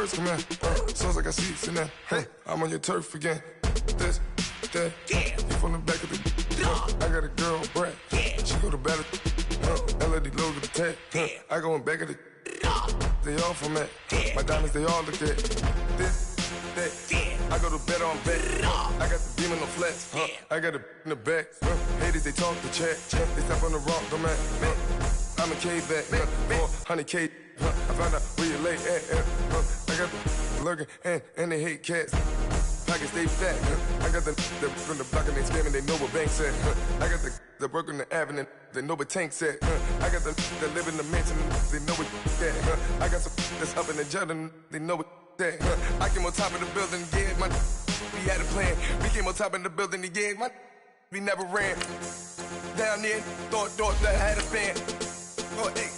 birds come in. Sounds like I see seats in there. Hey, I'm on your turf again. This, that, yeah. You from the back of the. I got a girl, Brad. Yeah. She go to battle. LED logo the tag. I go in back of the. They all from that. My diamonds, they all look at. This, that. I go to bed on bed. I got the beam on the flats. I got it in the back. Haters, they talk the chat. They step on the rock, the man. I'm a K-back. 400K. I found out where you lay at. I got the lurking and they hate cats. Pockets, they fat. I got the from the block and they scamming, they know what banks at. I got the work on the avenue, they know what tanks at. I got the live in the mansion, they know what that. I got some that's up in the Jordan, they know what that. I came on top of the building, yeah, we had a plan. We came on top of the building, yeah, we never ran. Down there, thought that I had a fan. Oh, hey,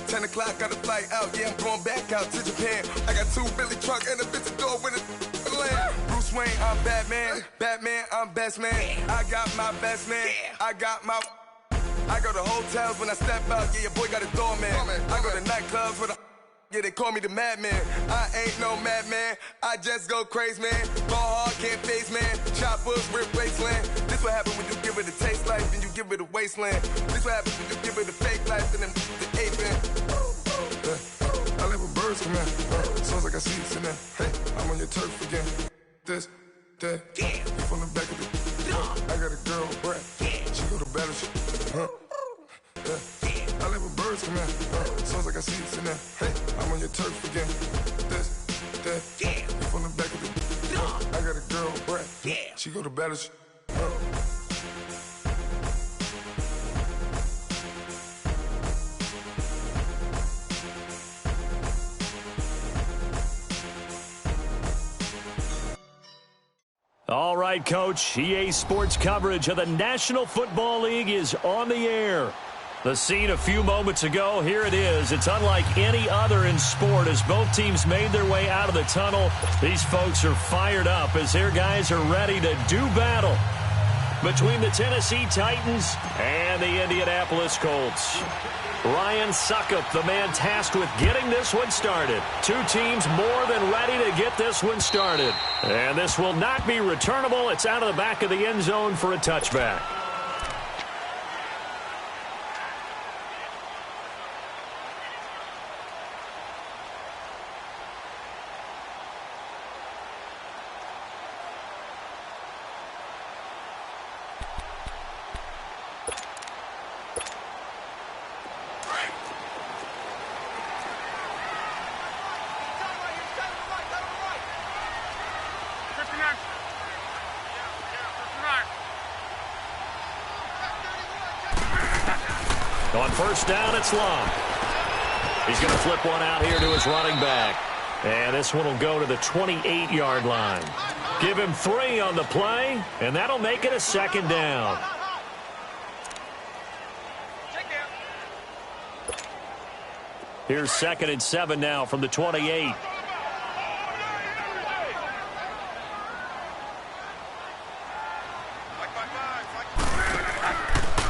10 o'clock, got a flight out, yeah, I'm going back out to Japan. I got 2 Billy truck and a bitch door with a land. Bruce Wayne, I'm Batman. Batman, I'm best man. I got my best man. I got my. I go to hotels when I step out, yeah, your boy got a doorman. I go to nightclubs with a. Yeah, they call me the madman. I ain't no madman. I just go crazy, man. Ball hard, can't face, man. Choppers, rip wasteland. This what happen when you give it a taste life and you give it a wasteland. This what happens when you give it a fake life and then the ape in. I live with birds come in. Sounds like I see seats in there. Hey, I'm on your turf again. This, that. Yeah. You from the back of the. I got a girl, Brad. She go to battle. I live with birds come in. Sounds like I see seats in there. Hey, I'm on your turf again. This, that. Yeah. You from the back of the. I got a girl, Brad. She go to battle. All right, Coach. EA Sports coverage of the National Football League is on the air. The scene a few moments ago, here it is. It's unlike any other in sport as both teams made their way out of the tunnel. These folks are fired up as their guys are ready to do battle between the Tennessee Titans and the Indianapolis Colts. Ryan Suckup, the man tasked with getting this one started. 2 teams more than ready to get this one started. And this will not be returnable. It's out of the back of the end zone for a touchback. On first down, it's Long. He's going to flip one out here to his running back. And this one will go to the 28-yard line. Give him 3 on the play, and that'll make it a second down. Here's 2nd and 7 now from the 28.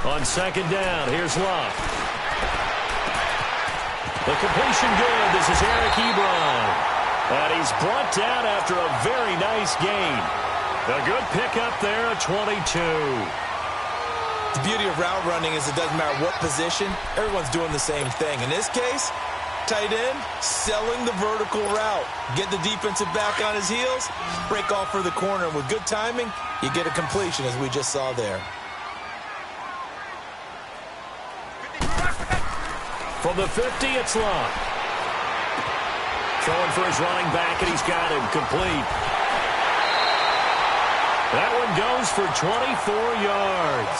On 2nd down, here's Love. The completion good. This is Eric Ebron. And he's brought down after a very nice gain. A good pickup there at 22. The beauty of route running is it doesn't matter what position. Everyone's doing the same thing. In this case, tight end, selling the vertical route. Get the defensive back on his heels, break off for the corner. And with good timing, you get a completion as we just saw there. From the 50, it's Long. Throwing for his running back, and he's got him complete. That one goes for 24 yards.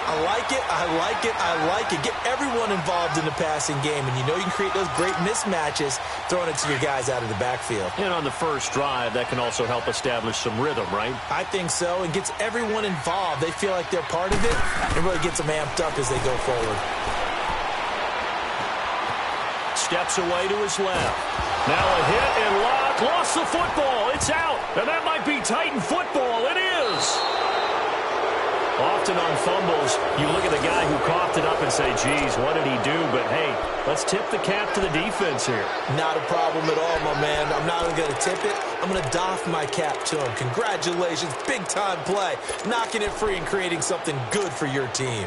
I like it, I like it, I like it. Get everyone involved in the passing game, and you know you can create those great mismatches throwing it to your guys out of the backfield. And on the first drive, that can also help establish some rhythm, right? I think so, and gets everyone involved. They feel like they're part of it, and really gets them amped up as they go forward. Steps away to his left. Now a hit and Locke lost the football. It's out. And that might be Titan football. It is. Off to consistent on fumbles. You look at the guy who coughed it up and say, geez, what did he do? But, hey, let's tip the cap to the defense here. Not a problem at all, my man. I'm not even going to tip it. I'm going to doff my cap to him. Congratulations. Big-time play. Knocking it free and creating something good for your team.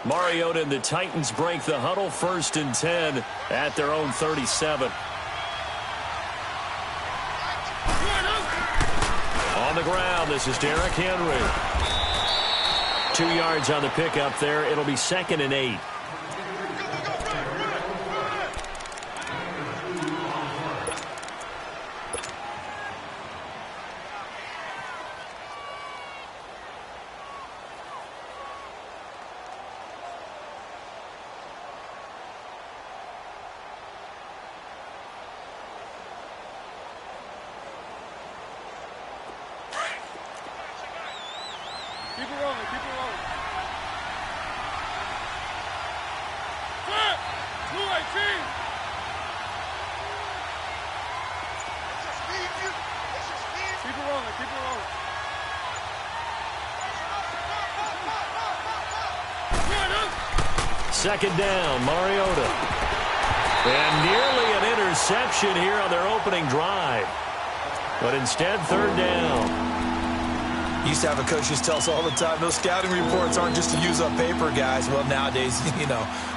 Mariota and the Titans break the huddle, 1st and 10 at their own 37. On the ground, this is Derrick Henry. 2 yards on the pickup there. It'll be 2nd and 8. Keep it rolling, keep it rolling. 218. Keep it rolling, keep it rolling. Second down, Mariota. And nearly an interception here on their opening drive. But instead, 3rd down. Used to have a coach just tell us all the time, those scouting reports aren't just to use up paper, guys. Well, nowadays,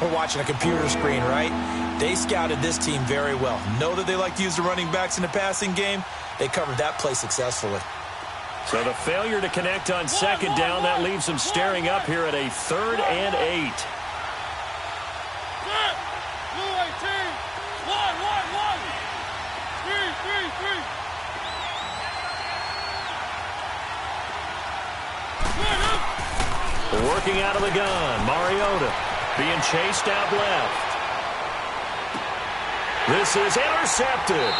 we're watching a computer screen, right? They scouted this team very well. Know that they like to use the running backs in the passing game. They covered that play successfully. So the failure to connect on 2nd down, that leaves them staring up here at a 3rd and 8. Working out of the gun, Mariota being chased out left. This is intercepted.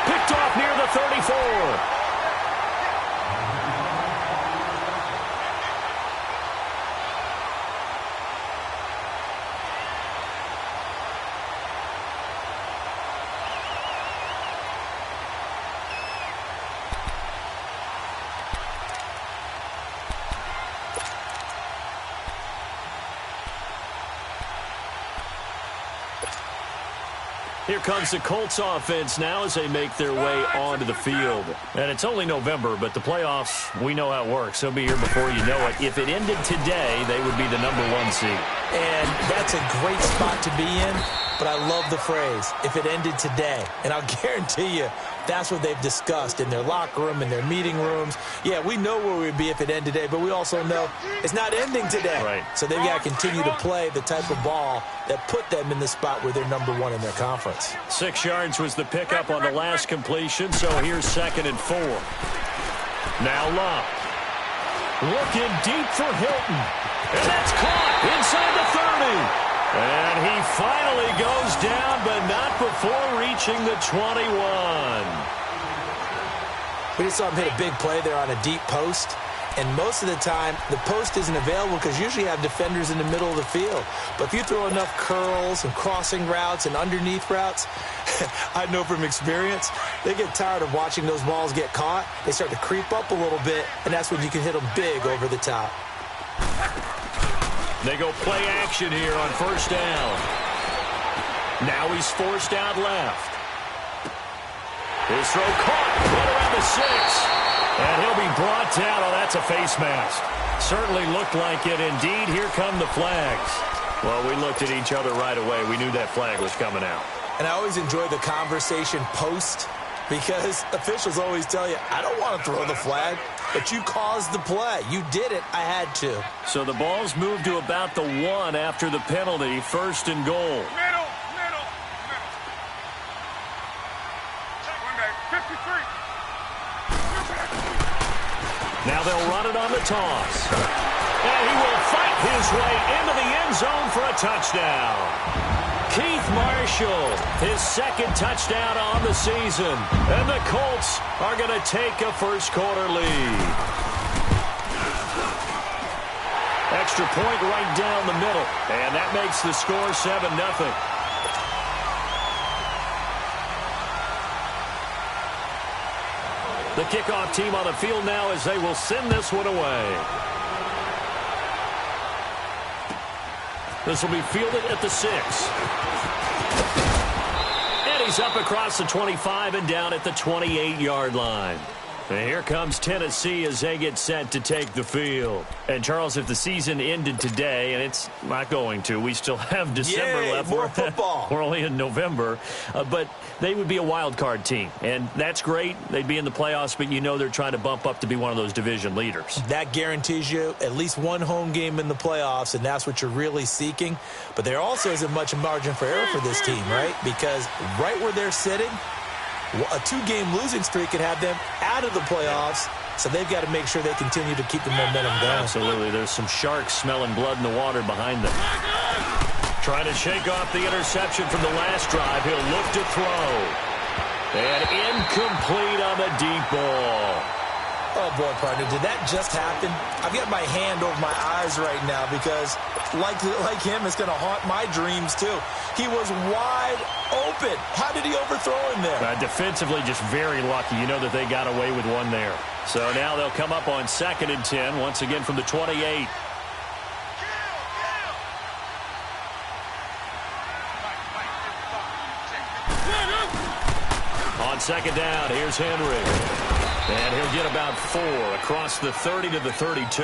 Picked off near the 34. Here comes the Colts offense now as they make their way onto the field. And it's only November, but the playoffs, we know how it works. They'll be here before you know it. If it ended today, they would be the #1 seed. And that's a great spot to be in, but I love the phrase, if it ended today. And I'll guarantee you, that's what they've discussed in their locker room, in their meeting rooms. Yeah, we know where we'd be if it ended today, but we also know it's not ending today. Right. So they've got to continue to play the type of ball that put them in the spot where they're #1 in their conference. 6 yards was the pickup on the last completion, so here's 2nd and 4. Now Love. Looking deep for Hilton. And that's caught inside the 30. And he finally goes down, but not before reaching the 21. We just saw him hit a big play there on a deep post. And most of the time, the post isn't available because usually you have defenders in the middle of the field. But if you throw enough curls and crossing routes and underneath routes, I know from experience, they get tired of watching those balls get caught. They start to creep up a little bit, and that's when you can hit them big over the top. They go play action here on 1st down. Now he's forced out left. His throw caught right around the 6. And he'll be brought down. Oh, that's a face mask. Certainly looked like it. Indeed, here come the flags. Well, we looked at each other right away. We knew that flag was coming out. And I always enjoy the conversation post because officials always tell you, I don't want to throw the flag, but you caused the play. You did it. I had to. So the ball's moved to about the 1 after the penalty. 1st and goal. Middle. 53. Now they'll run it on the toss. And he will fight his way into the end zone for a touchdown. Keith Marshall, his 2nd touchdown on the season. And the Colts are going to take a first-quarter lead. Extra point right down the middle. And that makes the score 7-0. The kickoff team on the field now as they will send this one away. This will be fielded at the 6. And he's up across the 25 and down at the 28-yard line. And here comes Tennessee as they get set to take the field. And, Charles, if the season ended today, and it's not going to, we still have December left. More football. We're only in November. But they would be a wild card team. And that's great. They'd be in the playoffs, but you know they're trying to bump up to be one of those division leaders. That guarantees you at least one home game in the playoffs, and that's what you're really seeking. But there also isn't much margin for error for this team, right? Because right where they're sitting, a 2-game losing streak could have them out of the playoffs, so they've got to make sure they continue to keep the momentum going. Absolutely. There's some sharks smelling blood in the water behind them. Trying to shake off the interception from the last drive. He'll look to throw. And incomplete on the deep ball. Oh, boy, partner, did that just happen? I've got my hand over my eyes right now because, like him, it's going to haunt my dreams, too. He was wide open. How did he overthrow him there? Defensively, just very lucky. You know that they got away with one there. So now they'll come up on 2nd and 10, once again from the 28. On 2nd down, here's Henry. And he'll get about 4 across the 30 to the 32.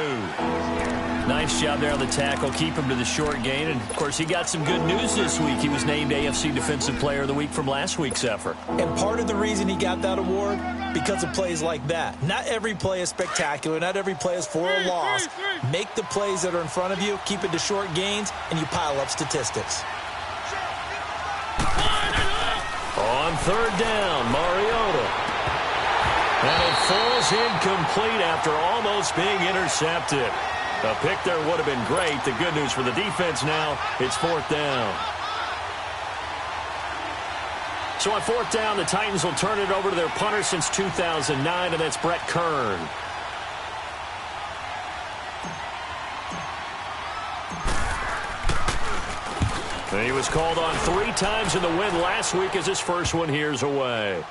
Nice job there on the tackle. Keep him to the short gain. And, of course, he got some good news this week. He was named AFC Defensive Player of the Week from last week's effort. And part of the reason he got that award, because of plays like that. Not every play is spectacular. Not every play is for a loss. Make the plays that are in front of you, keep it to short gains, and you pile up statistics. On 3rd down, Mariota. And it falls incomplete after almost being intercepted. A pick there would have been great. The good news for the defense now, it's 4th down. So on 4th down, the Titans will turn it over to their punter since 2009, and that's Brett Kern. And he was called on 3 times in the win last week as his first one here's away.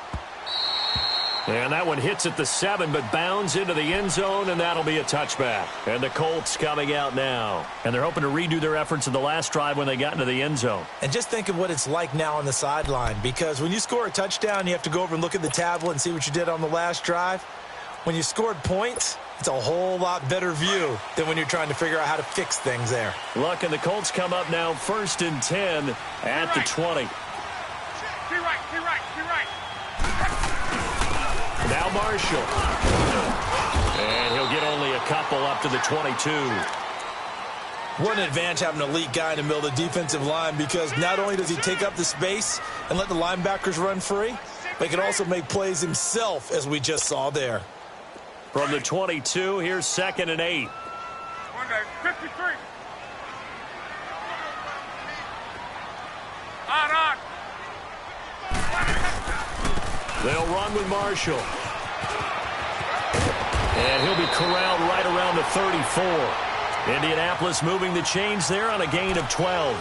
And that one hits at the 7, but bounds into the end zone, and that'll be a touchback. And the Colts coming out now. And they're hoping to redo their efforts in the last drive when they got into the end zone. And just think of what it's like now on the sideline, because when you score a touchdown, you have to go over and look at the tablet and see what you did on the last drive. When you scored points, it's a whole lot better view than when you're trying to figure out how to fix things there. Look, and the Colts come up now 1st and 10 at the 20. Now Marshall. And he'll get only a couple up to the 22. What an advantage having an elite guy in the middle of the defensive line, because not only does he take up the space and let the linebackers run free, but he can also make plays himself, as we just saw there. From the 22, here's 2nd and 8. 53. They'll run with Marshall. And he'll be corralled right around the 34. Indianapolis moving the chains there on a gain of 12.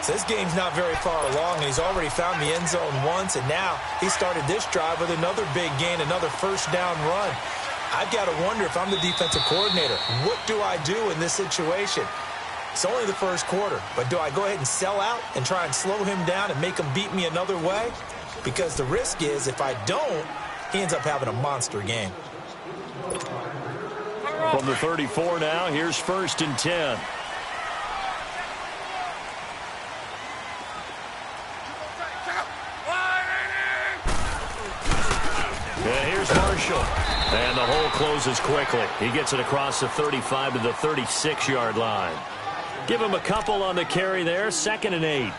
So this game's not very far along, and he's already found the end zone once, and now he started this drive with another big gain, another first down run. I've got to wonder, if I'm the defensive coordinator, what do I do in this situation? It's only the first quarter, but do I go ahead and sell out and try and slow him down and make him beat me another way? Because the risk is, if I don't, he ends up having a monster game. From the 34 now, here's 1st and 10. And here's Marshall. And the hole closes quickly. He gets it across the 35 to the 36-yard line. Give him a couple on the carry there. 2nd and 8.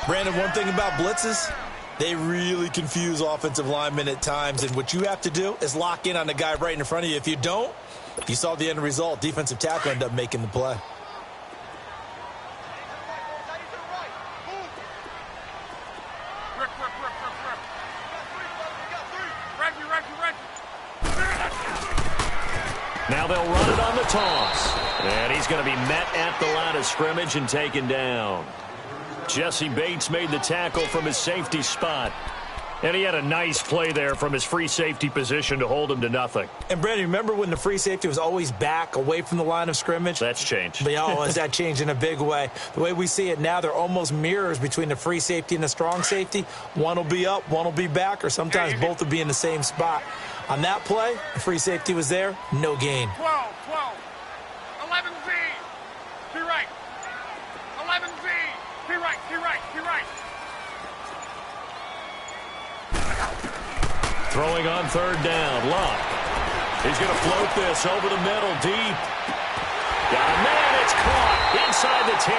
Brandon, one thing about blitzes, they really confuse offensive linemen at times, and what you have to do is lock in on the guy right in front of you. If you don't, you saw the end result. Defensive tackle ended up making the play. Now they'll run it on the toss. And he's going to be met at the line of scrimmage and taken down. Jesse Bates made the tackle from his safety spot. And he had a nice play there from his free safety position to hold him to nothing. And, Brandon, remember when the free safety was always back away from the line of scrimmage? That's changed. But, has that changed in a big way? The way we see it now, they're almost mirrors between the free safety and the strong safety. One will be up, one will be back, or sometimes both will be in the same spot. On that play, the free safety was there, no gain. 12, 11Z, to right. 11Z, to right, to right, to right. Throwing on third down, Luck. He's going to float this over the middle, deep. Got a man, it's caught inside the 10.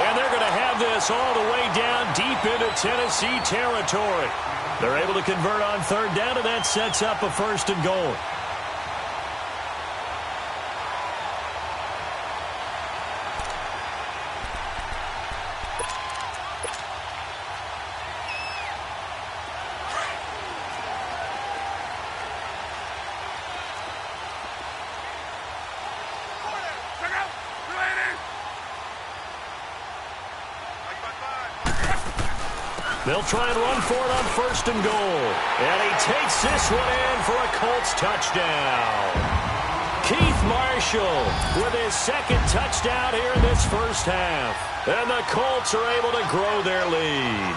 And they're going to have this all the way down deep into Tennessee territory. They're able to convert on third down, and that sets up a 1st and goal. They'll try and run for it on 1st and goal. And he takes this one in for a Colts touchdown. Keith Marshall with his 2nd touchdown here in this first half. And the Colts are able to grow their lead.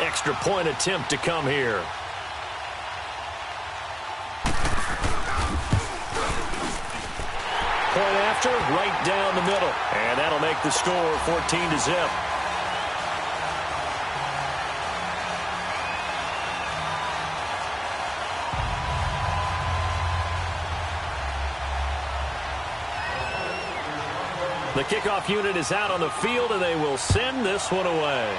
Extra point attempt to come here. Point after, right down the middle. And that'll make the score 14-0. The kickoff unit is out on the field, and they will send this one away.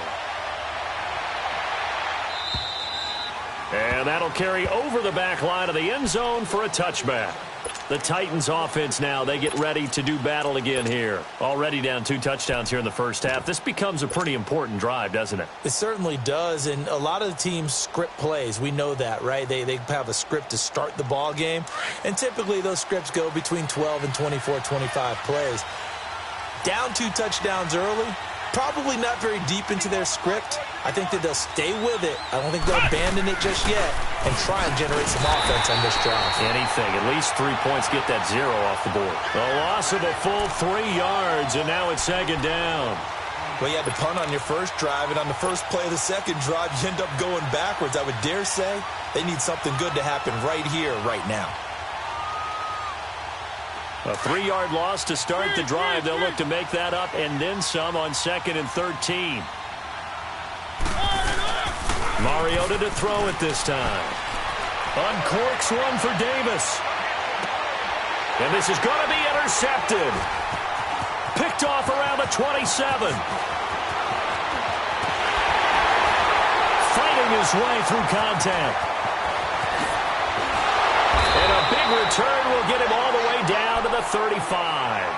And that'll carry over the back line of the end zone for a touchback. The Titans offense now, they get ready to do battle again here. Already down 2 touchdowns here in the first half. This becomes a pretty important drive, doesn't it? It certainly does, and a lot of the teams script plays. We know that, right? They have a script to start the ball game, and typically those scripts go between 12 and 24, 25 plays. Down 2 touchdowns early, probably not very deep into their script. I think that they'll stay with it. I don't think they'll abandon it just yet and try and generate some offense on this drive. Anything. At least 3 points, get that 0 off the board. A loss of a full 3 yards, and now it's 2nd down. Well, you had to punt on your first drive, and on the first play of the second drive, you end up going backwards. I would dare say they need something good to happen right here, right now. A 3-yard loss to start the drive. They'll look to make that up and then some on 2nd and 13. Mariota to throw it this time. Uncorks one for Davis. And this is going to be intercepted. Picked off around the 27. Fighting his way through contact. And a big return will get him all the way down to the 35.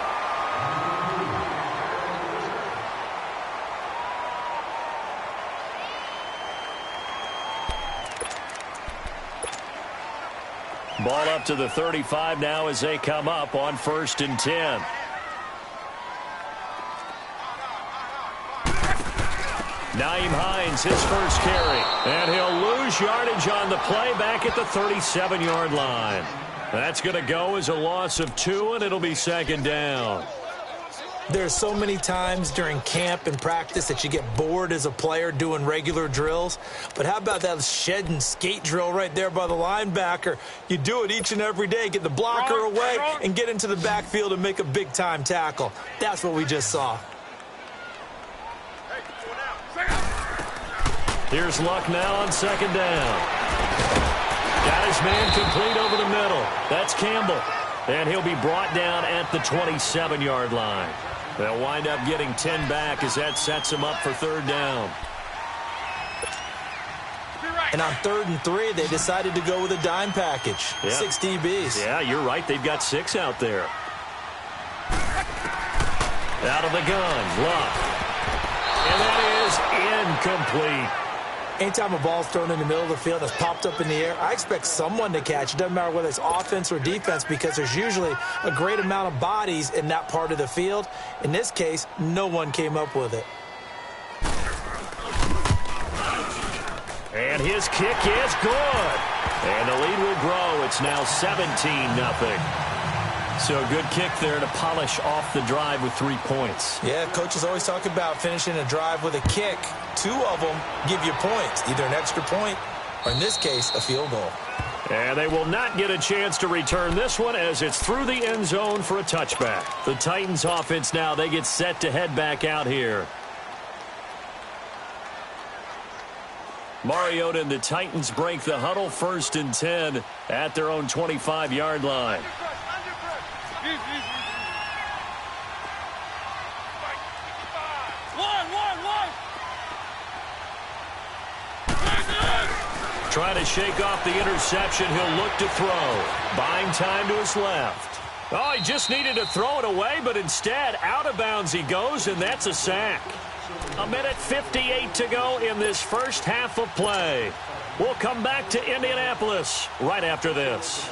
Ball up to the 35 now as they come up on 1st and 10. Nyheim Hines, his first carry. And he'll lose yardage on the play back at the 37-yard line. That's going to go as a loss of 2, and it'll be 2nd down. There's so many times during camp and practice that you get bored as a player doing regular drills. But how about that shed and skate drill right there by the linebacker? You do it each and every day. Get the blocker away and get into the backfield and make a big-time tackle. That's what we just saw. Here's Luck now on 2nd down. Got his man complete over the middle. That's Campbell. And he'll be brought down at the 27-yard line. They'll wind up getting 10 back as that sets them up for 3rd down. And on 3rd and 3, they decided to go with a dime package. Yeah. 6 DBs. Yeah, you're right. They've got 6 out there. Out of the gun, Luck. And that is incomplete. Anytime a ball's thrown in the middle of the field that's popped up in the air, I expect someone to catch. It doesn't matter whether it's offense or defense because there's usually a great amount of bodies in that part of the field. In this case, no one came up with it. And his kick is good. And the lead will grow. It's now 17-0. So a good kick there to polish off the drive with 3 points. Yeah, coaches always talk about finishing a drive with a kick. 2 of them give you points, either an extra point or, in this case, a field goal. And they will not get a chance to return this one as it's through the end zone for a touchback. The Titans offense now, they get set to head back out here. Mariota and the Titans break the huddle, 1st and 10 at their own 25-yard line. Trying to shake off the interception. He'll look to throw. Buying time to his left. Oh, he just needed to throw it away, but instead, out of bounds he goes, and that's a sack. 1:58 to go in this first half of play. We'll come back to Indianapolis right after this.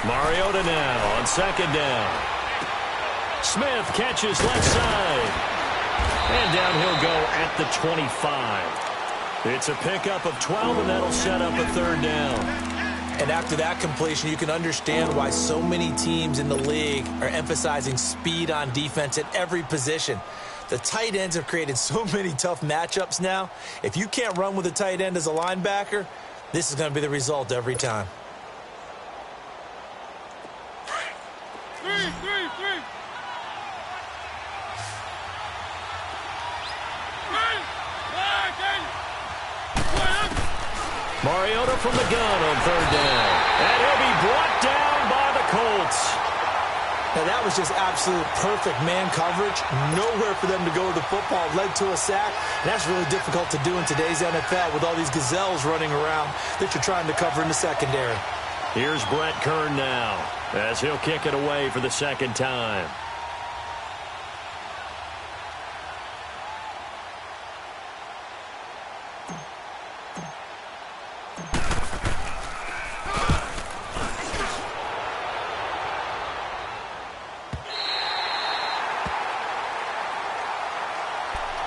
Mariota now on 2nd down. Smith catches left side. And down he'll go at the 25. It's a pickup of 12, and that'll set up a 3rd down. And after that completion, you can understand why so many teams in the league are emphasizing speed on defense at every position. The tight ends have created so many tough matchups now. If you can't run with a tight end as a linebacker, this is going to be the result every time. Mariota from the gun on 3rd down. And he'll be brought down by the Colts. Now, that was just absolute perfect man coverage. Nowhere for them to go with the football. Led to a sack. And that's really difficult to do in today's NFL with all these gazelles running around that you're trying to cover in the secondary. Here's Brett Kern now as he'll kick it away for the 2nd time.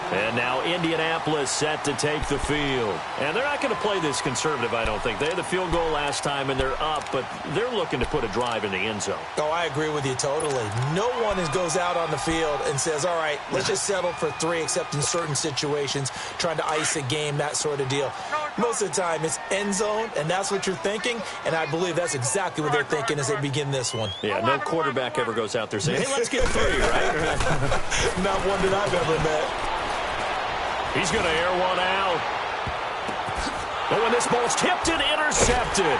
And now Indianapolis set to take the field. And they're not going to play this conservative, I don't think. They had the field goal last time, and they're up, but they're looking to put a drive in the end zone. Oh, I agree with you totally. No one goes out on the field and says, all right, let's just settle for 3, except in certain situations, trying to ice a game, that sort of deal. Most of the time, it's end zone, and that's what you're thinking, and I believe that's exactly what they're thinking as they begin this one. Yeah, no quarterback ever goes out there saying, hey, let's get 3, right? Not one that I've ever met. He's going to air one out. But when this ball's tipped and intercepted.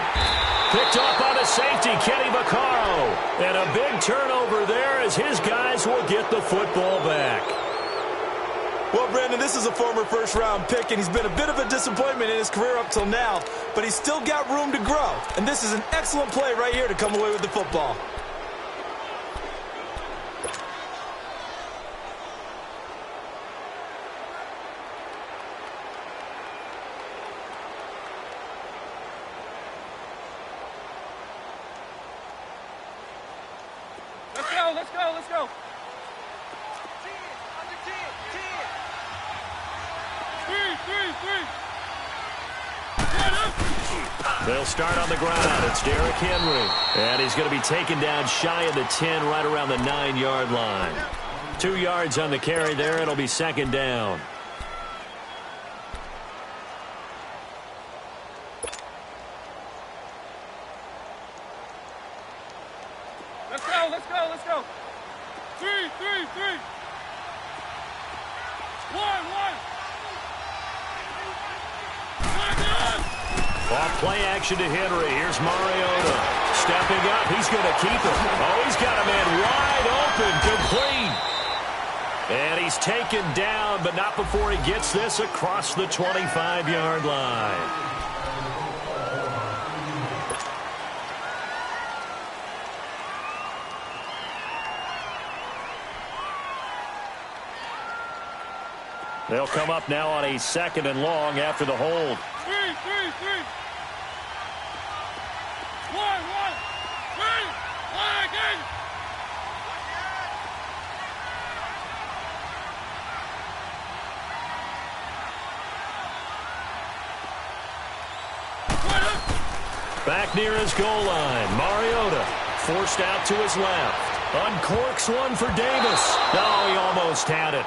Picked off by the safety, Kenny Vaccaro. And a big turnover there as his guys will get the football back. Well, Brandon, this is a former first-round pick, and he's been a bit of a disappointment in his career up till now. But he's still got room to grow. And this is an excellent play right here to come away with the football. Let's go. 10, under 10. 3. They'll start on the ground. It's Derrick Henry. And he's going to be taken down shy of the 10, right around the 9-yard line. 2 yards on the carry there. It'll be 2nd down. Let's go. 3. 1. Off play action to Henry. Here's Mariota. Stepping up. He's going to keep it. Oh, he's got a man wide open. Complete. And he's taken down, but not before he gets this across the 25-yard line. They'll come up now on a 2nd and long after the hold. 3. 1. 3. Again. Back near his goal line, Mariota forced out to his left. Uncorks one for Davis. Oh, he almost had it.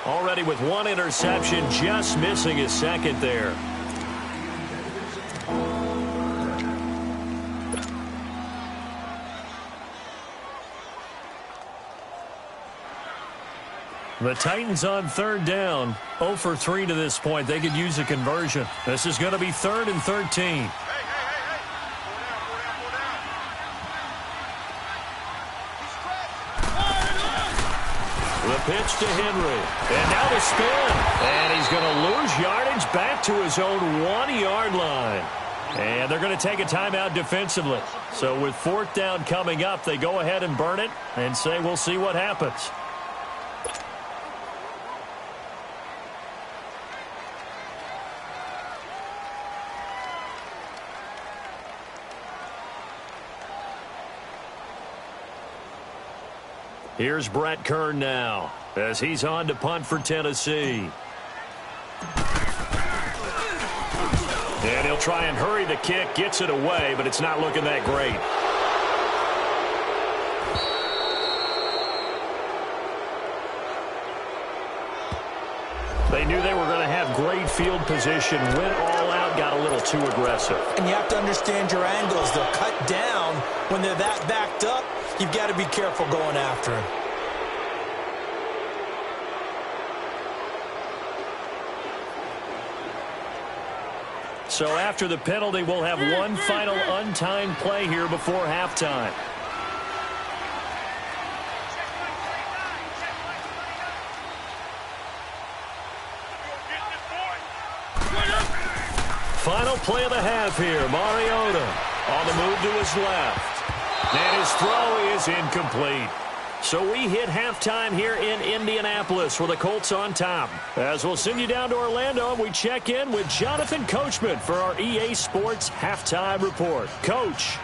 Already with 1 interception, just missing his 2nd there. The Titans on 3rd down. 0 for 3 to this point. They could use a conversion. This is going to be 3rd and 13. The pitch to Henry. And now the spin. And he's going to lose yardage back to his own 1-yard line. And they're going to take a timeout defensively. So with 4th down coming up, they go ahead and burn it and say we'll see what happens. Here's Brett Kern now as he's on to punt for Tennessee. And he'll try and hurry the kick, gets it away, but it's not looking that great. They knew they were going to have great field position, went all out, got a little too aggressive. And you have to understand your angles. They'll cut down when they're that backed up. You've got to be careful going after him. So after the penalty, we'll have one final untimed play here before halftime. Final play of the half here. Mariota on the move to his left. And his throw is incomplete. So we hit halftime here in Indianapolis with the Colts on top. As we'll send you down to Orlando, and we check in with Jonathan Coachman for our EA Sports Halftime Report. Coach.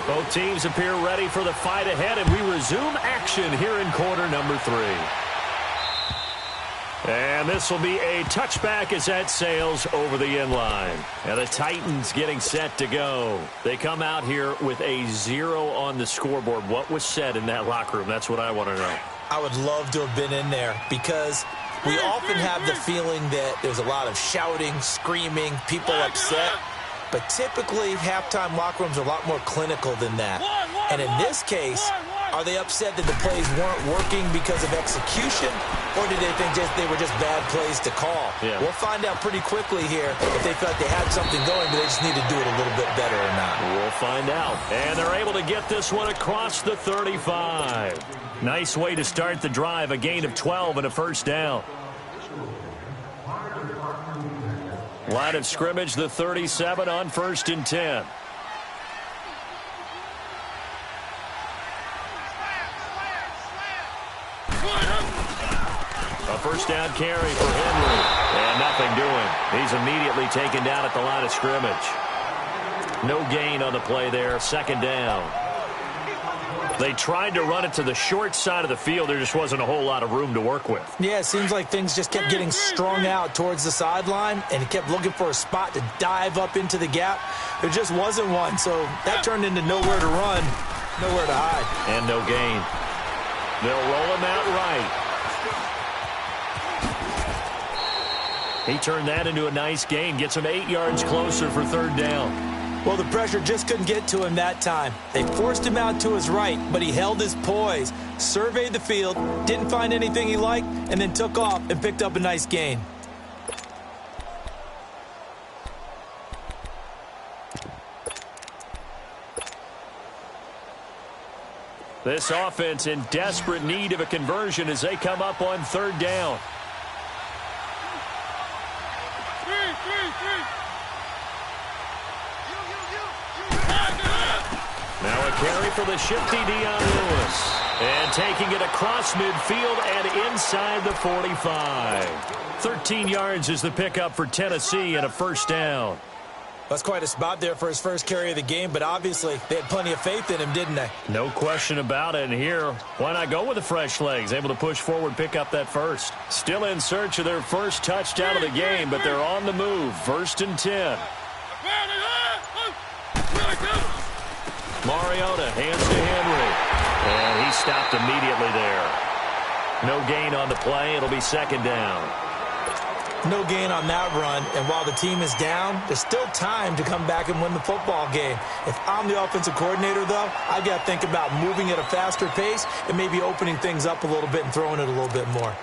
Both teams appear ready for the fight ahead, and we resume action here in quarter number 3. And this will be a touchback as that sails over the inline. And the Titans getting set to go. They come out here with a 0 on the scoreboard. What was said in that locker room? That's what I want to know. I would love to have been in there because we often have the feeling that there's a lot of shouting, screaming, people upset. But typically, halftime locker rooms are a lot more clinical than that. And in this case, are they upset that the plays weren't working because of execution, or did they think they were just bad plays to call? Yeah. We'll find out pretty quickly here if they felt they had something going, but they just need to do it a little bit better or not. We'll find out. And they're able to get this one across the 35. Nice way to start the drive, a gain of 12 and a first down. Line of scrimmage, the 37 on 1st and 10. A first down carry for Henry. And nothing doing. He's immediately taken down at the line of scrimmage. No gain on the play there. 2nd down. They tried to run it to the short side of the field. There just wasn't a whole lot of room to work with. Yeah, it seems like things just kept getting strung out towards the sideline, and he kept looking for a spot to dive up into the gap. There just wasn't one, so that turned into nowhere to run, nowhere to hide. And no gain. They'll roll him out right. He turned that into a nice gain. Gets him 8 yards closer for 3rd down. Well, the pressure just couldn't get to him that time. They forced him out to his right, but he held his poise, surveyed the field, didn't find anything he liked, and then took off and picked up a nice gain. This offense in desperate need of a conversion as they come up on 3rd down. carry for the shifty Dion Lewis. And taking it across midfield and inside the 45. 13 yards is the pickup for Tennessee and a first down. That's quite a spot there for his first carry of the game, but obviously they had plenty of faith in him, didn't they? No question about it. And here, why not go with the fresh legs? Able to push forward, pick up that first. Still in search of their first touchdown of the game, but they're on the move. 1st and 10. Mariota hands to Henry. And he stopped immediately there. No gain on the play. It'll be 2nd down. No gain on that run, and while the team is down, there's still time to come back and win the football game. If I'm the offensive coordinator, though, I've got to think about moving at a faster pace and maybe opening things up a little bit and throwing it a little bit more.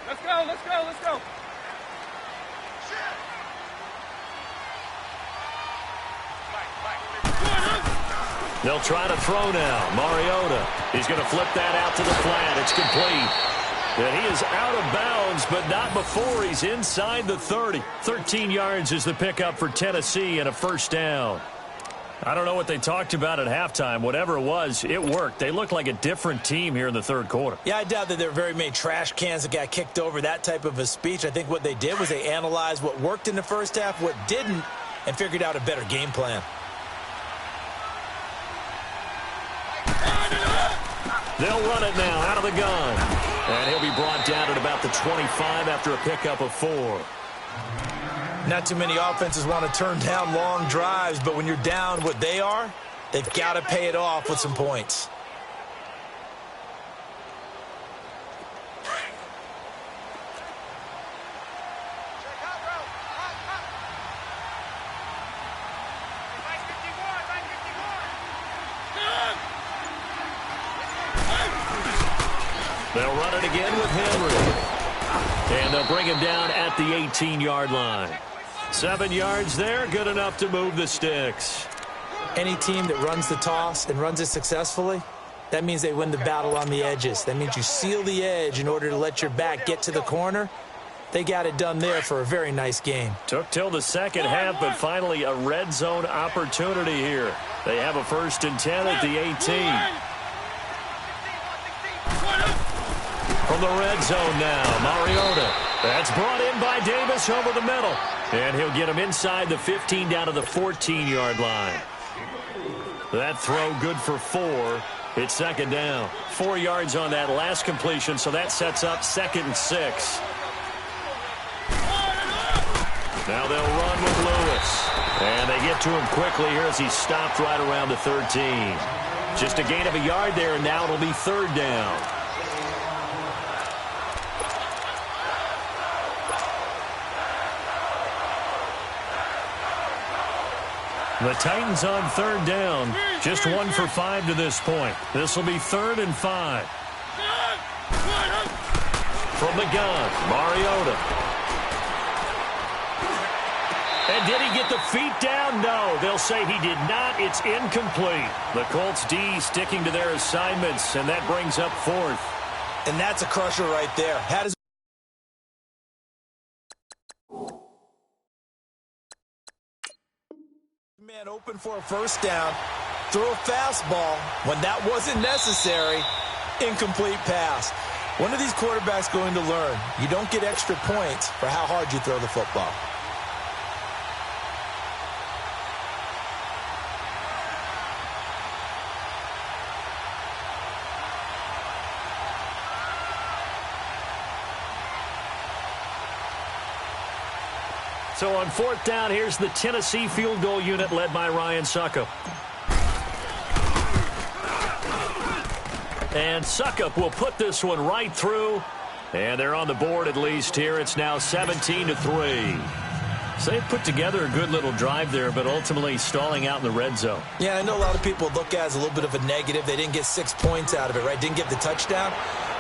Let's go, let's go, let's go. They'll try to throw now. Mariota. He's going to flip that out to the flat. It's complete. And he is out of bounds, but not before he's inside the 30. 13 yards is the pickup for Tennessee and a first down. I don't know what they talked about at halftime. Whatever it was, it worked. They look like a different team here in the third quarter. Yeah, I doubt that there were very many trash cans that got kicked over, that type of a speech. I think what they did was they analyzed what worked in the first half, what didn't, and figured out a better game plan. They'll run it now out of the gun. And he'll be brought down at about the 25 after a pickup of 4. Not too many offenses want to turn down long drives, but when you're down what they are, they've got to pay it off with some points. They'll run it again with Henry. And they'll bring him down at the 18-yard line. 7 yards there, good enough to move the sticks. Any team that runs the toss and runs it successfully, that means they win the battle on the edges. That means you seal the edge in order to let your back get to the corner. They got it done there for a very nice game. Took till the second half, but finally a red zone opportunity here. They have a 1st and 10 at the 18. From the red zone now, Mariota. That's brought in by Davis over the middle. And he'll get him inside the 15 down to the 14-yard line. That throw good for 4. It's 2nd down. 4 yards on that last completion, so that sets up 2nd and 6. Now they'll run with Lewis. And they get to him quickly here as he's stopped right around the 13. Just a gain of a yard there, and now it'll be 3rd down. The Titans on 3rd down. Just 1 for 5 to this point. This will be 3rd and 5. From the gun, Mariota. And did he get the feet down? No, they'll say he did not. It's incomplete. The Colts D sticking to their assignments, and that brings up 4th. And that's a crusher right there. How does man open for a first down, throw a fastball when that wasn't necessary, incomplete pass. When are these quarterbacks going to learn? You don't get extra points for how hard you throw the football. So on 4th down, here's the Tennessee field goal unit led by Ryan Suckup. And Suckup will put this one right through. And they're on the board at least here. It's now 17-3. So they put together a good little drive there, but ultimately stalling out in the red zone. Yeah, I know a lot of people look at it as a little bit of a negative. They didn't get 6 points out of it, right? Didn't get the touchdown.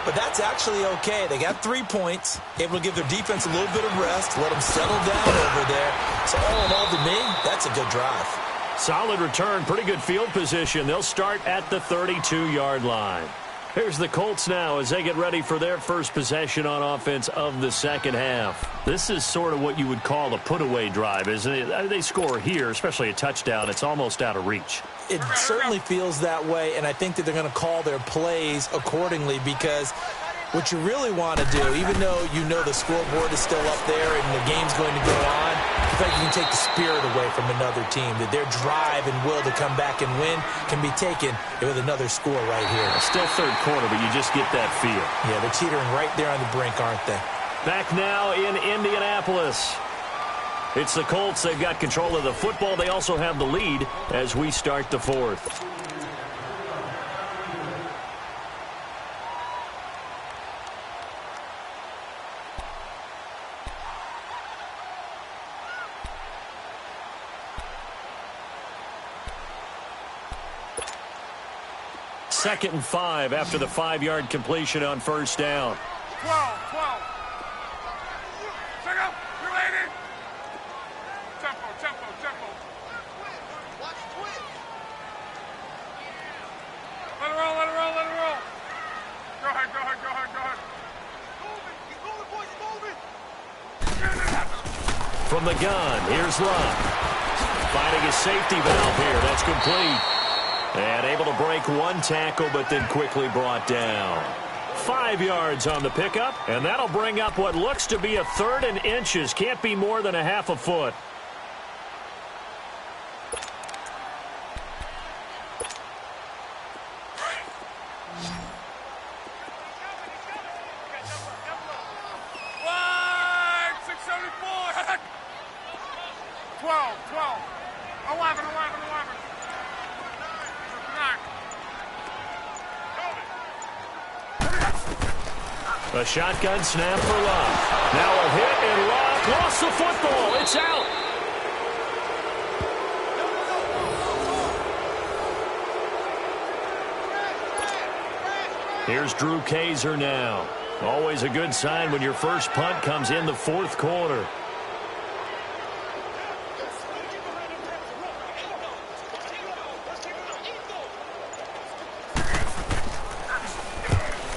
But that's actually okay. They got 3 points, able to give their defense a little bit of rest, let them settle down over there. So all in all, to me, that's a good drive. Solid return, pretty good field position. They'll start at the 32-yard line. Here's the Colts now as they get ready for their first possession on offense of the second half. This is sort of what you would call a put-away drive, isn't it? They score here, especially a touchdown. It's almost out of reach. It certainly feels that way, and I think that they're going to call their plays accordingly because what you really want to do, even though you know the scoreboard is still up there and the game's going to go on, I think you can take the spirit away from another team, that their drive and will to come back and win can be taken with another score right here. Still third quarter, but you just get that feel. Yeah, they're teetering right there on the brink, aren't they? Back now in Indianapolis. It's the Colts. They've got control of the football. They also have the lead as we start the fourth. Second and 5 after the 5-yard completion on first down. 12. Check up. Related. Tempo. Watch twitch. Let it roll. Go ahead. Keep moving, boys, moving. From the gun, here's Love. Finding a safety valve here. That's complete. And able to break one tackle, but then quickly brought down. 5 yards on the pickup, and that'll bring up what looks to be a third and inches. Can't be more than a half a foot. What? 674. 12. 11. A shotgun snap for Love. Now a hit, and Love lost the football. It's out. Here's Drew Kaiser now. Always a good sign when your first punt comes in the fourth quarter.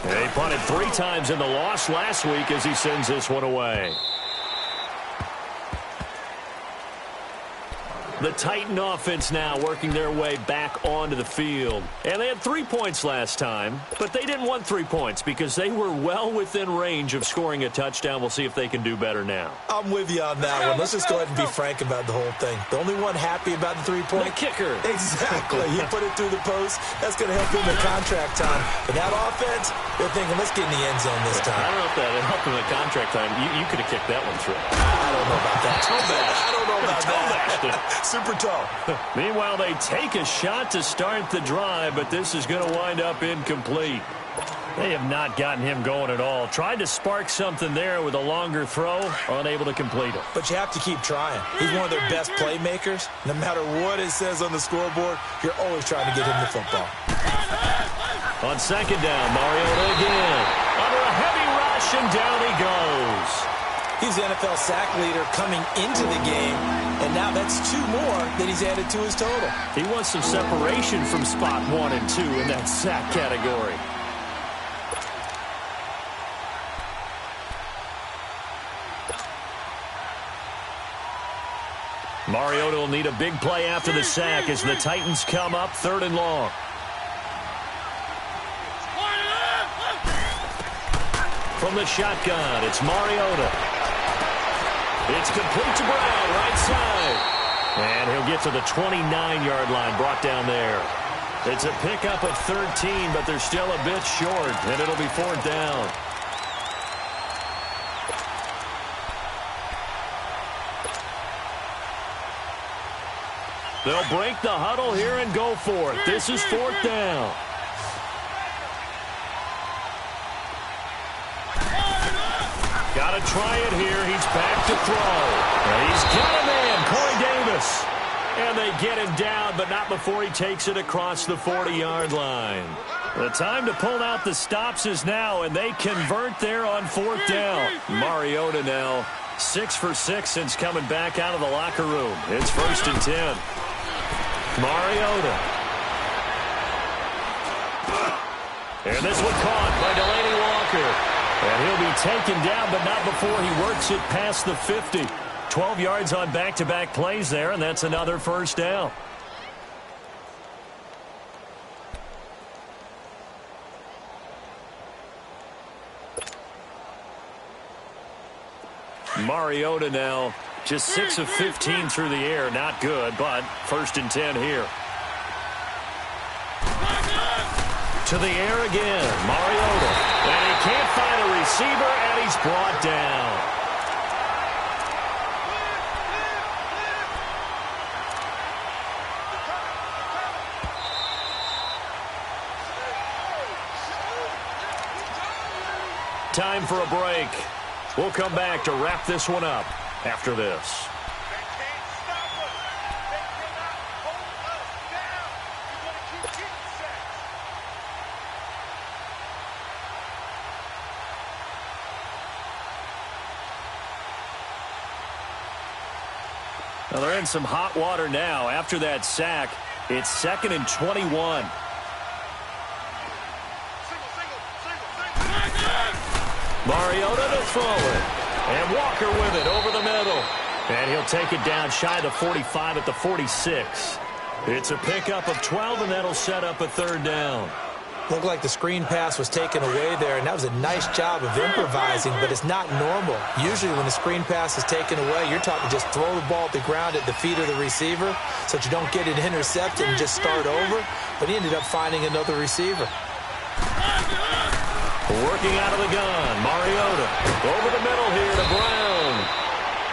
He punted 3 times in the loss last week as he sends this one away. The Titan offense now working their way back onto the field. And they had 3 points last time, but they didn't want 3 points because they were well within range of scoring a touchdown. We'll see if they can do better now. I'm with you on that one. Let's just go ahead and be frank about the whole thing. The only one happy about the 3-point? The kicker. Exactly. He put it through the post. That's going to help him in contract time. But that offense, they're thinking, let's get in the end zone this time. I don't know if that helped him in contract time. You could have kicked that one through. I don't know about that. I don't know about that. Super tall. Meanwhile, they take a shot to start the drive, but this is going to wind up incomplete. They have not gotten him going at all. Tried to spark something there with a longer throw, unable to complete it. But you have to keep trying. He's one of their best playmakers. No matter what it says on the scoreboard, you're always trying to get him the football. On second down, Mariota again. Under a heavy rush, and down he goes. He's the NFL sack leader coming into the game, and now that's 2 more that he's added to his total. He wants some separation from spot 1 and 2 in that sack category. Mariota will need a big play after the sack as the Titans come up 3rd and long. From the shotgun, it's Mariota. It's complete to Brown, right side. And he'll get to the 29-yard line, brought down there. It's a pickup at 13, but they're still a bit short, and it'll be 4th down. They'll break the huddle here and go for it. This is 4th down. Got to try it here. He's back to throw. And he's got a man, Corey Davis. And they get him down, but not before he takes it across the 40-yard line. The time to pull out the stops is now, and they convert there on 4th down. Mariota now 6 for 6 since coming back out of the locker room. It's 1st and 10. Mariota. And this one caught by Delaney Walker. And he'll be taken down, but not before he works it past the 50. 12 yards on back-to-back plays there, and that's another first down. Mariota now just 6 of 15 through the air. Not good, but first and 10 here. To the air again, Mariota. And he can't find a receiver, and he's brought down. Time for a break. We'll come back to wrap this one up after this. Well, they're in some hot water now. After that sack, it's 2nd and 21. Mariota to throw it. And Walker with it over the middle. And he'll take it down shy of the 45 at the 46. It's a pickup of 12, and that'll set up a third down. Looked like the screen pass was taken away there, and that was a nice job of improvising, but it's not normal. Usually when the screen pass is taken away, you're taught to just throw the ball at the ground at the feet of the receiver so that you don't get it intercepted and just start over. But he ended up finding another receiver. Working out of the gun, Mariota over the middle here to Brown.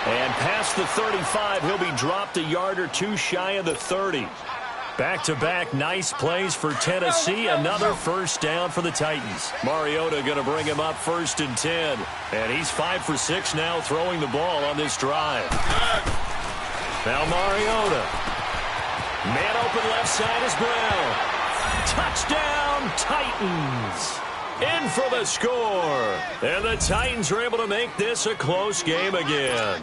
And past the 35, he'll be dropped a yard or two shy of the 30. Back-to-back nice plays for Tennessee. Another first down for the Titans. Mariota going to bring him up 1st and 10. And he's 5 for 6 now throwing the ball on this drive. Now Mariota. Man open left side is Brown. Touchdown Titans. In for the score. And the Titans are able to make this a close game again.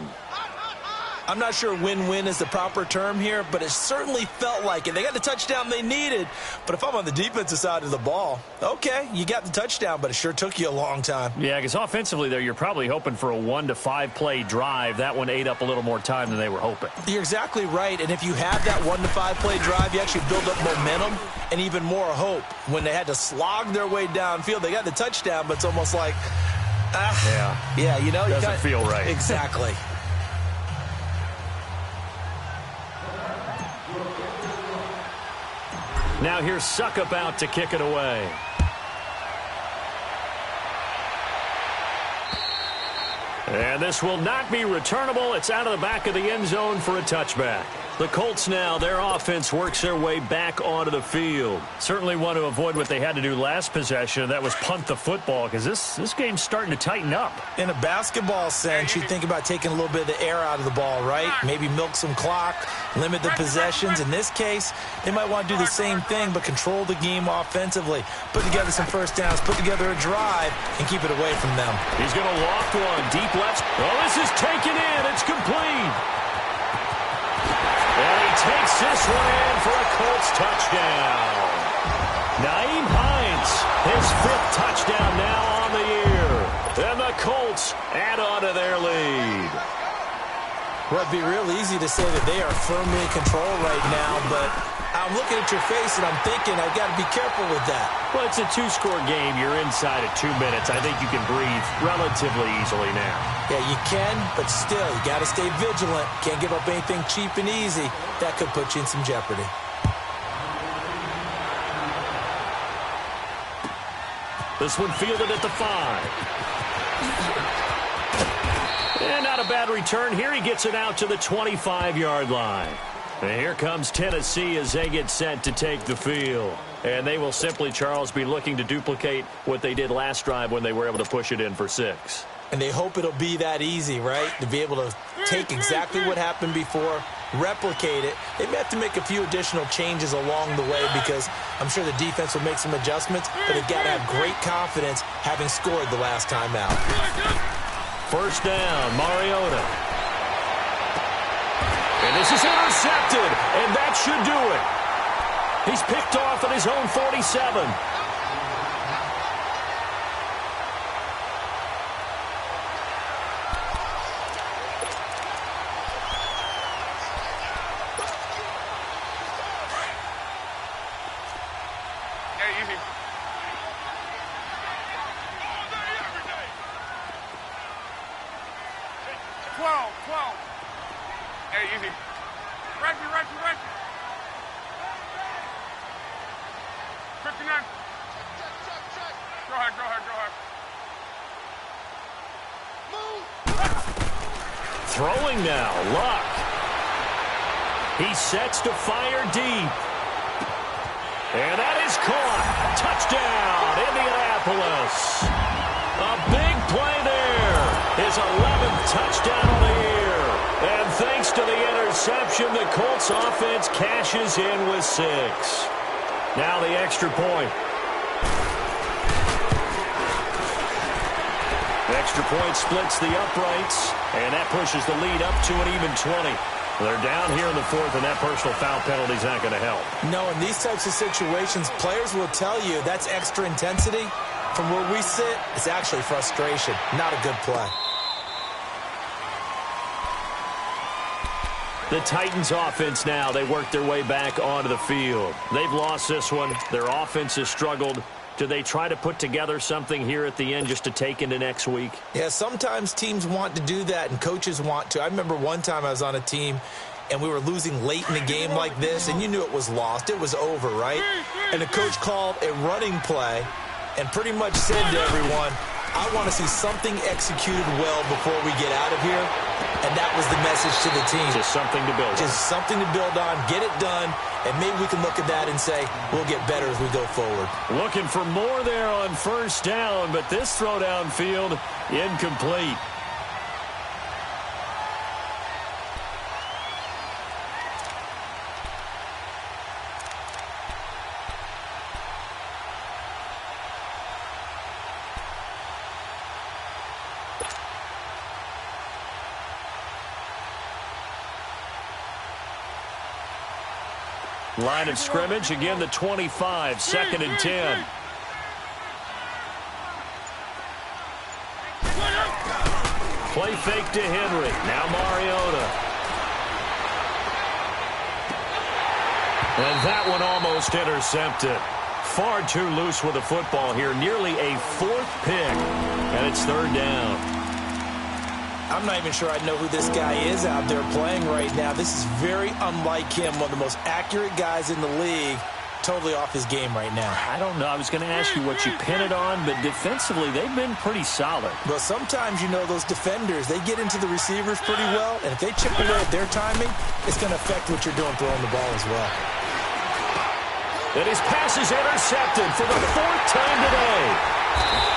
I'm not sure win-win is the proper term here, but it certainly felt like it. They got the touchdown they needed, but if I'm on the defensive side of the ball, okay, you got the touchdown, but it sure took you a long time. Yeah, because offensively there, you're probably hoping for a 1 to 5 play drive. That one ate up a little more time than they were hoping. You're exactly right, and if you have that 1 to 5 play drive, you actually build up momentum and even more hope. When they had to slog their way downfield, they got the touchdown, but it's almost like, yeah, you know, doesn't feel right. Exactly. Now here's Suckup out to kick it away. And this will not be returnable. It's out of the back of the end zone for a touchback. The Colts now, their offense works their way back onto the field. Certainly want to avoid what they had to do last possession. That was punt the football, because this game's starting to tighten up. In a basketball sense, you think about taking a little bit of the air out of the ball, right? Maybe milk some clock, limit the possessions. In this case, they might want to do the same thing, but control the game offensively. Put together some first downs, put together a drive, and keep it away from them. He's going to loft one deep left. Oh, this is taken in. It's complete. And he takes this one in for a Colts touchdown. Nyheim Hines, his 5th touchdown now on the year. And the Colts add on to their lead. Well, it'd be real easy to say that they are firmly in control right now, but I'm looking at your face and I'm thinking I've got to be careful with that. Well, it's a 2-score game. You're inside at 2 minutes. I think you can breathe relatively easily now. Yeah, you can, but still, you got to stay vigilant. Can't give up anything cheap and easy. That could put you in some jeopardy. This one fielded at the 5. And not a bad return here. He gets it out to the 25-yard line. And here comes Tennessee as they get set to take the field. And they will simply, Charles, be looking to duplicate what they did last drive when they were able to push it in for 6. And they hope it'll be that easy, right? To be able to take exactly what happened before, replicate it. They may have to make a few additional changes along the way because I'm sure the defense will make some adjustments, but they've got to have great confidence having scored the last time out. First down, Mariota. And this is intercepted, and that should do it. He's picked off at his own 47. Hey, easy. 12. Hey, easy. Reggie. 59. Go ahead. Move. Throwing now, Luck. He sets to fire deep. And that is caught. Touchdown, Indianapolis. A big play there. His 11th touchdown of the year. And thanks to the interception, the Colts offense cashes in with 6. Now the extra point. The extra point splits the uprights, and that pushes the lead up to an even 20. They're down here in the 4th, and that personal foul penalty is not going to help. No, in these types of situations, players will tell you that's extra intensity. From where we sit, it's actually frustration, not a good play. The Titans offense now, they work their way back onto the field. They've lost this one. Their offense has struggled. Do they try to put together something here at the end just to take into next week? Yeah, sometimes teams want to do that and coaches want to. I remember one time I was on a team and we were losing late in the game like this, and you knew it was lost. It was over, right? And the coach called a running play and pretty much said to everyone, I want to see something executed well before we get out of here. And that was the message to the team. Just something to build on. Just something to build on, get it done, and maybe we can look at that and say, we'll get better as we go forward. Looking for more there on first down, but this throw downfield, incomplete. Line of scrimmage, again the 25, 2nd and 10. Play fake to Henry. Now Mariota. And that one almost intercepted. Far too loose with the football here. Nearly a 4th pick. And it's 3rd down. I'm not even sure I know who this guy is out there playing right now. This is very unlike him, one of the most accurate guys in the league. Totally off his game right now. I don't know. I was going to ask you what you pin it on, but defensively, they've been pretty solid. Well, sometimes, you know, those defenders, they get into the receivers pretty well, and if they chip away at their timing, it's going to affect what you're doing throwing the ball as well. And his pass is intercepted for the 4th time today.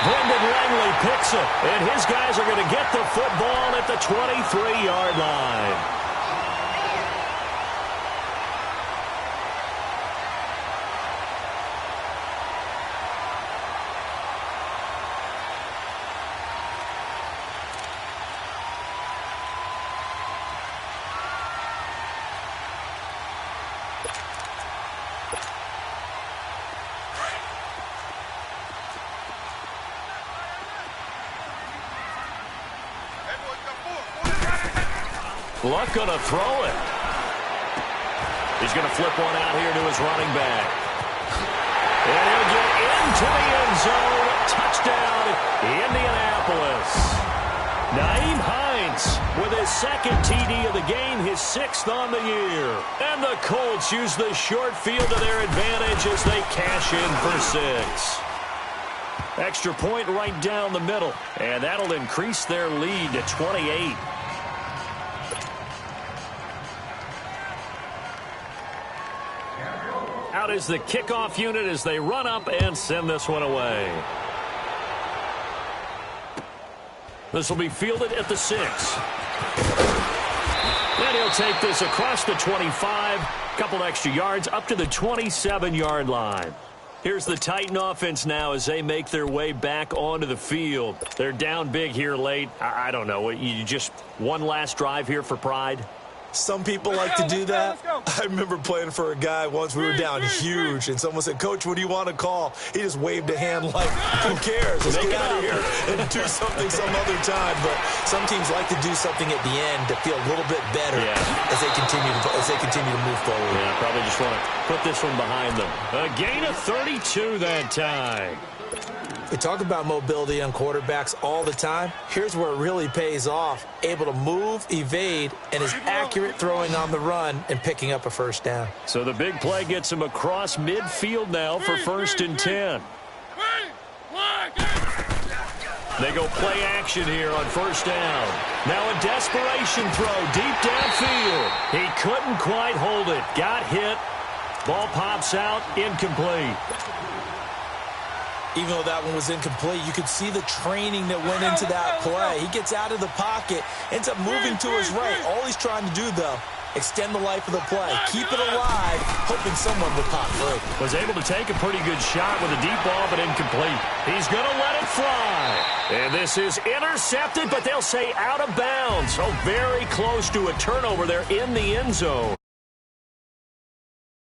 Brendan Langley picks it, and his guys are going to get the football at the 23-yard line. Luck going to throw it. He's going to flip one out here to his running back. And he'll get into the end zone. Touchdown, Indianapolis. Nyheim Hines with his 2nd TD of the game, his 6th on the year. And the Colts use the short field to their advantage as they cash in for 6. Extra point right down the middle. And that'll increase their lead to 28. Out is the kickoff unit as they run up and send this one away. This will be fielded at the 6. And he'll take this across the 25. Couple extra yards up to the 27-yard line. Here's the Titan offense now as they make their way back onto the field. They're down big here late. I don't know. You just one last drive here for pride? Some people like to do that. I remember playing for a guy once. We were down huge, and someone said, "Coach, what do you want to call?" He just waved a hand like, "Who cares? Let's get out of here and do something some other time." But some teams like to do something at the end to feel a little bit better as they continue to move forward. Yeah, probably just want to put this one behind them. A gain of 32 that time. We talk about mobility on quarterbacks all the time. Here's where it really pays off. Able to move, evade, and is accurate throwing on the run and picking up a first down. So the big play gets him across midfield now for 1st and 10. They go play action here on 1st down. Now a desperation throw deep downfield. He couldn't quite hold it. Got hit. Ball pops out, incomplete. Even though that one was incomplete, you could see the training that went into that play. He gets out of the pocket, ends up moving to his right. All he's trying to do, though, extend the life of the play. Keep it alive, hoping someone will pop through. Was able to take a pretty good shot with a deep ball, but incomplete. He's going to let it fly. And this is intercepted, but they'll say out of bounds. So very close to a turnover there in the end zone.